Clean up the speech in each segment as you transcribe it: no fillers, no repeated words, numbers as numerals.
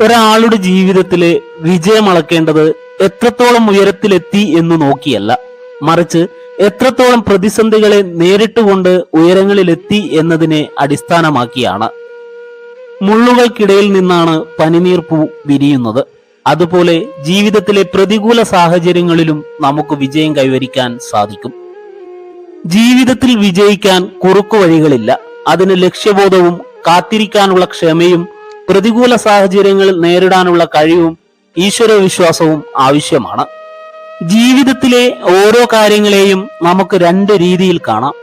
ഒരാളുടെ ജീവിതത്തിലെ വിജയം അളക്കേണ്ടത് എത്രത്തോളം ഉയരത്തിലെത്തി എന്ന് നോക്കിയല്ല, മറിച്ച് എത്രത്തോളം പ്രതിസന്ധികളെ നേരിട്ടുകൊണ്ട് ഉയരങ്ങളിലെത്തി എന്നതിനെ അടിസ്ഥാനമാക്കിയാണ്. മുള്ളുകൾക്കിടയിൽ നിന്നാണ് പനിനീർ പൂ വിരിയുന്നത്. അതുപോലെ ജീവിതത്തിലെ പ്രതികൂല സാഹചര്യങ്ങളിലും നമുക്ക് വിജയം കൈവരിക്കാൻ സാധിക്കും. ജീവിതത്തിൽ വിജയിക്കാൻ കുറുക്കു വഴികളില്ല. അതിന് ലക്ഷ്യബോധവും കാത്തിരിക്കാനുള്ള ക്ഷമയും പ്രതികൂല സാഹചര്യങ്ങൾ നേരിടാനുള്ള കഴിവും ഈശ്വരവിശ്വാസവും ആവശ്യമാണ്. ജീവിതത്തിലെ ഓരോ കാര്യങ്ങളെയും നമുക്ക് രണ്ട് രീതിയിൽ കാണാം.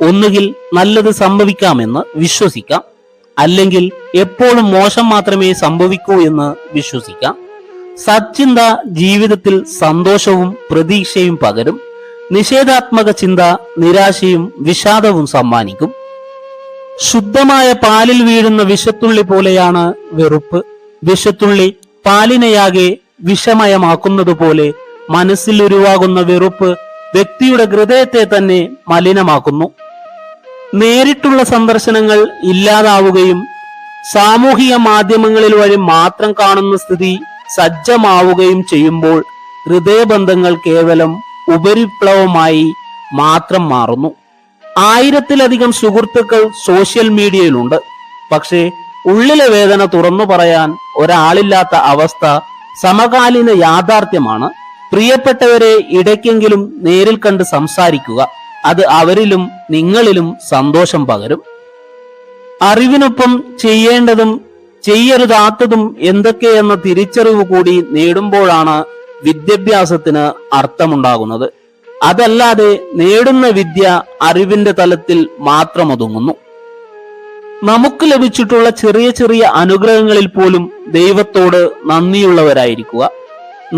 ഒന്നുകിൽ നല്ലത് സംഭവിക്കാമെന്ന് വിശ്വസിക്കാം, അല്ലെങ്കിൽ എപ്പോഴും മോശം മാത്രമേ സംഭവിക്കൂ എന്ന് വിശ്വസിക്കാം. സച്ചിന്ത ജീവിതത്തിൽ സന്തോഷവും പ്രതീക്ഷയും പകരും. നിഷേധാത്മക ചിന്ത നിരാശയും വിഷാദവും സമ്മാനിക്കും. ശുദ്ധമായ പാലിൽ വീഴുന്ന വിഷത്തുള്ളി പോലെയാണ് വെറുപ്പ്. വിഷത്തുള്ളി പാലിനെയാകെ വിഷമയമാക്കുന്നത് പോലെ മനസ്സിൽ ഉരുവാകുന്ന വെറുപ്പ് വ്യക്തിയുടെ ഹൃദയത്തെ തന്നെ മലിനമാക്കുന്നു. നേരിട്ടുള്ള സന്ദർശനങ്ങൾ ഇല്ലാതാവുകയും സാമൂഹിക മാധ്യമങ്ങളിൽ വഴി മാത്രം കാണുന്ന സ്ഥിതി സജ്ജമാവുകയും ചെയ്യുമ്പോൾ ഹൃദയബന്ധങ്ങൾ കേവലം ഉപരിപ്ലവമായി മാത്രം മാറുന്നു. 1000-ലധികം സുഹൃത്തുക്കൾ സോഷ്യൽ മീഡിയയിലുണ്ട്. പക്ഷേ ഉള്ളിലെ വേദന തുറന്നു പറയാൻ ഒരാളില്ലാത്ത അവസ്ഥ സമകാലീന യാഥാർത്ഥ്യമാണ്. പ്രിയപ്പെട്ടവരെ ഇടയ്ക്കെങ്കിലും നേരിൽ കണ്ട് സംസാരിക്കുക. അത് അവരിലും നിങ്ങളിലും സന്തോഷം പകരും. അറിവിനൊപ്പം ചെയ്യേണ്ടതും ചെയ്യരുതാത്തതും എന്തൊക്കെയെന്ന തിരിച്ചറിവ് കൂടി നേടുമ്പോഴാണ് വിദ്യാഭ്യാസത്തിന് അർത്ഥമുണ്ടാകുന്നത്. അതല്ലാതെ നേടുന്ന വിദ്യ അറിവിന്റെ തലത്തിൽ മാത്രം ഒതുങ്ങുന്നു. നമുക്ക് ലഭിച്ചിട്ടുള്ള ചെറിയ ചെറിയ അനുഗ്രഹങ്ങളിൽ പോലും ദൈവത്തോട് നന്ദിയുള്ളവരായിരിക്കുക.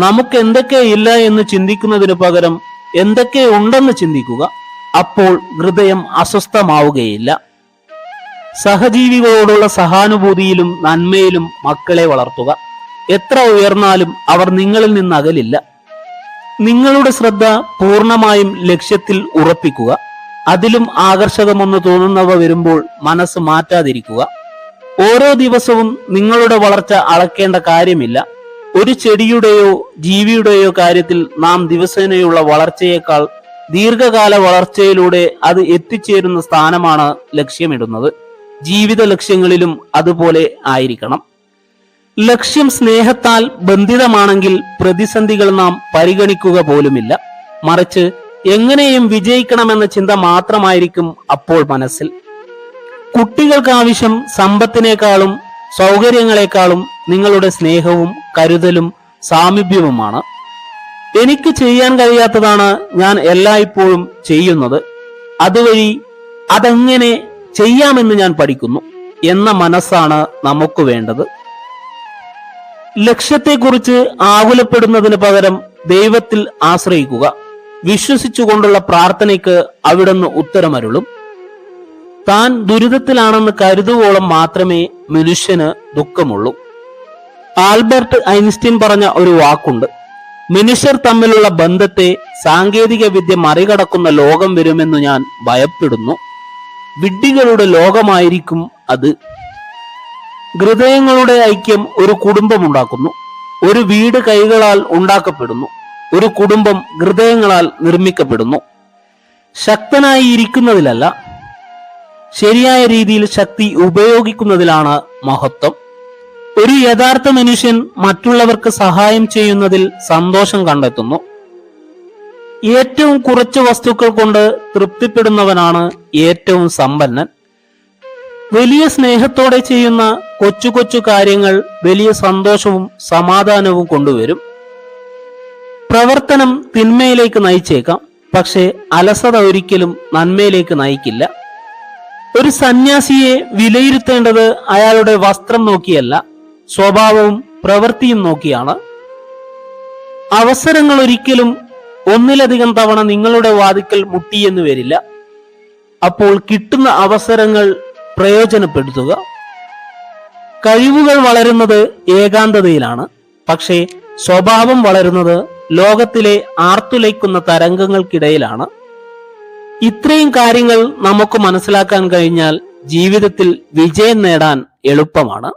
നമുക്ക് എന്തൊക്കെ ഇല്ല എന്ന് ചിന്തിക്കുന്നതിന് പകരം എന്തൊക്കെ ഉണ്ടെന്ന് ചിന്തിക്കുക. അപ്പോൾ ഹൃദയം അസ്വസ്ഥമാവുകയില്ല. സഹജീവികളോടുള്ള സഹാനുഭൂതിയിലും നന്മയിലും മക്കളെ വളർത്തുക. എത്ര ഉയർന്നാലും അവർ നിങ്ങളിൽ നിന്ന് അകലില്ല. നിങ്ങളുടെ ശ്രദ്ധ പൂർണ്ണമായും ലക്ഷ്യത്തിൽ ഉറപ്പിക്കുക. അതിലും ആകർഷകമെന്ന് തോന്നുന്നവ വരുമ്പോൾ മനസ്സ് മാറ്റാതിരിക്കുക. ഓരോ ദിവസവും നിങ്ങളുടെ വളർച്ച അളക്കേണ്ട കാര്യമില്ല. ഒരു ചെടിയുടെയോ ജീവിയുടെയോ കാര്യത്തിൽ നാം ദിവസേനയുള്ള വളർച്ചയേക്കാൾ ദീർഘകാല വളർച്ചയിലൂടെ അത് എത്തിച്ചേരുന്ന സ്ഥാനമാണ് ലക്ഷ്യമിടുന്നത്. ജീവിത ലക്ഷ്യങ്ങളിലും അതുപോലെ ആയിരിക്കണം. ലക്ഷ്യം സ്നേഹത്താൽ ബന്ധിതമാണെങ്കിൽ പ്രതിസന്ധികൾ നാം പരിഗണിക്കുക പോലുമില്ല. മറിച്ച് എങ്ങനെയും വിജയിക്കണമെന്ന ചിന്ത മാത്രമായിരിക്കും അപ്പോൾ മനസ്സിൽ. കുട്ടികൾക്ക് ആവശ്യം സമ്പത്തിനേക്കാളും സൗകര്യങ്ങളെക്കാളും നിങ്ങളുടെ സ്നേഹവും കരുതലും സാമീപ്യവുമാണ്. എനിക്ക് ചെയ്യാൻ കഴിയാത്തതാണ് ഞാൻ എല്ലായ്പ്പോഴും ചെയ്യുന്നത്, അതുവഴി അതെങ്ങനെ ചെയ്യാമെന്ന് ഞാൻ പഠിക്കുന്നു എന്ന മനസ്സാണ് നമുക്ക് വേണ്ടത്. ലക്ഷ്യത്തെക്കുറിച്ച് ആകുലപ്പെടുന്നതിന് പകരം ദൈവത്തിൽ ആശ്രയിക്കുക. വിശ്വസിച്ചുകൊണ്ടുള്ള പ്രാർത്ഥനയ്ക്ക് അവിടുന്ന് ഉത്തരമരുളും. താൻ ദുരിതത്തിലാണെന്ന് കരുതുവോളം മാത്രമേ മനുഷ്യന് ദുഃഖമുള്ളൂ. ആൽബർട്ട് ഐൻസ്റ്റീൻ പറഞ്ഞ ഒരു വാക്കുണ്ട്: മനുഷ്യർ തമ്മിലുള്ള ബന്ധത്തെ സാങ്കേതിക വിദ്യ മറികടക്കുന്ന ലോകം വരുമെന്ന് ഞാൻ ഭയപ്പെടുന്നു. വിഡ്ഢികളുടെ ലോകമായിരിക്കും അത്. ഹൃദയങ്ങളുടെ ഐക്യം ഒരു കുടുംബമുണ്ടാക്കുന്നു. ഒരു വീട് കൈകളാൽ ഉണ്ടാക്കപ്പെടുന്നു. ഒരു കുടുംബം ഹൃദയങ്ങളാൽ നിർമ്മിക്കപ്പെടുന്നു. ശക്തനായി ഇരിക്കുന്നതിലല്ല, ശരിയായ രീതിയിൽ ശക്തി ഉപയോഗിക്കുന്നതിലാണ് മഹത്വം. ഒരു യഥാർത്ഥ മനുഷ്യൻ മറ്റുള്ളവർക്ക് സഹായം ചെയ്യുന്നതിൽ സന്തോഷം കണ്ടെത്തുന്നു. ഏറ്റവും കുറച്ച് വസ്തുക്കൾ കൊണ്ട് തൃപ്തിപ്പെടുന്നവനാണ് ഏറ്റവും സമ്പന്നൻ. വലിയ സ്നേഹത്തോടെ ചെയ്യുന്ന കൊച്ചു കൊച്ചു കാര്യങ്ങൾ വലിയ സന്തോഷവും സമാധാനവും കൊണ്ടുവരും. പ്രവർത്തനം തിന്മയിലേക്ക് നയിച്ചേക്കാം, പക്ഷേ അലസത ഒരിക്കലും നന്മയിലേക്ക് നയിക്കില്ല. ഒരു സന്യാസിയെ വിലയിരുത്തേണ്ടത് അയാളുടെ വസ്ത്രം നോക്കിയല്ല, സ്വഭാവവും പ്രവൃത്തിയും നോക്കിയാണ്. അവസരങ്ങൾ ഒരിക്കലും ഒന്നിലധികം തവണ നിങ്ങളുടെ വാതിക്കൽ മുട്ടിയെന്ന് വരില്ല. അപ്പോൾ കിട്ടുന്ന അവസരങ്ങൾ പ്രയോജനപ്പെടുത്തുക. കഴിവുകൾ വളരുന്നത് ഏകാന്തതയിലാണ്, പക്ഷേ സ്വഭാവം വളരുന്നത് ലോകത്തിലെ ആർത്തുലയ്ക്കുന്ന തരംഗങ്ങൾക്കിടയിലാണ്. ഇത്രയും കാര്യങ്ങൾ നമുക്ക് മനസ്സിലാക്കാൻ കഴിഞ്ഞാൽ ജീവിതത്തിൽ വിജയം നേടാൻ എളുപ്പമാണ്.